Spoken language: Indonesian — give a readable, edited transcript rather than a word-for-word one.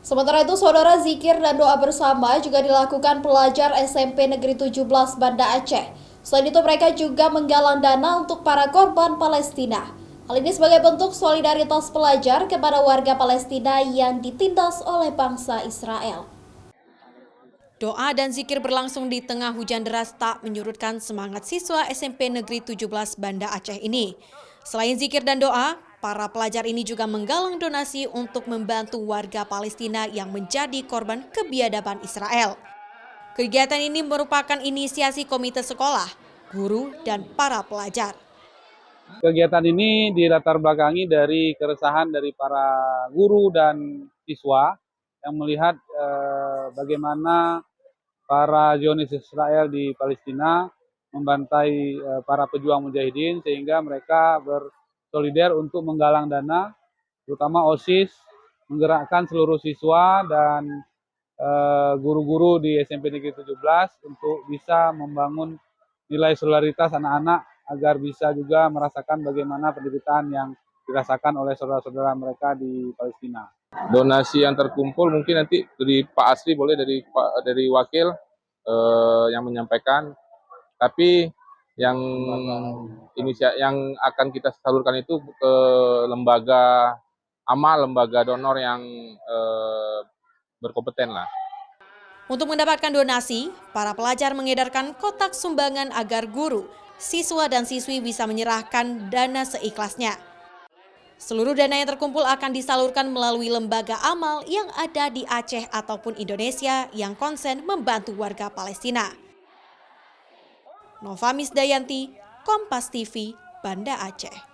Sementara itu, saudara, zikir dan doa bersama juga dilakukan pelajar SMP Negeri 17 Banda Aceh. Selain itu, mereka juga menggalang dana untuk para korban Palestina. Hal ini sebagai bentuk solidaritas pelajar kepada warga Palestina yang ditindas oleh bangsa Israel. Doa dan zikir berlangsung di tengah hujan deras tak menyurutkan semangat siswa SMP Negeri 17 Banda Aceh ini. Selain zikir dan doa, para pelajar ini juga menggalang donasi untuk membantu warga Palestina yang menjadi korban kebiadaban Israel. Kegiatan ini merupakan inisiasi komite sekolah, guru, dan para pelajar. Kegiatan ini dilatar belakangi dari keresahan dari para guru dan siswa yang melihat bagaimana para Zionis Israel di Palestina membantai para pejuang mujahidin, sehingga mereka bersolider untuk menggalang dana, terutama OSIS menggerakkan seluruh siswa dan guru-guru di SMP Negeri 17 untuk bisa membangun nilai solidaritas anak-anak agar bisa juga merasakan bagaimana penderitaan yang dirasakan oleh saudara-saudara mereka di Palestina. Donasi yang terkumpul mungkin nanti dari Pak Asri, boleh dari wakil yang menyampaikan. Tapi yang akan kita salurkan itu ke lembaga amal, lembaga donor yang berkompeten lah. Untuk mendapatkan donasi, para pelajar mengedarkan kotak sumbangan agar guru, siswa, dan siswi bisa menyerahkan dana seikhlasnya. Seluruh dana yang terkumpul akan disalurkan melalui lembaga amal yang ada di Aceh ataupun Indonesia yang konsen membantu warga Palestina. Nova Misdayanti, Kompas TV, Banda Aceh.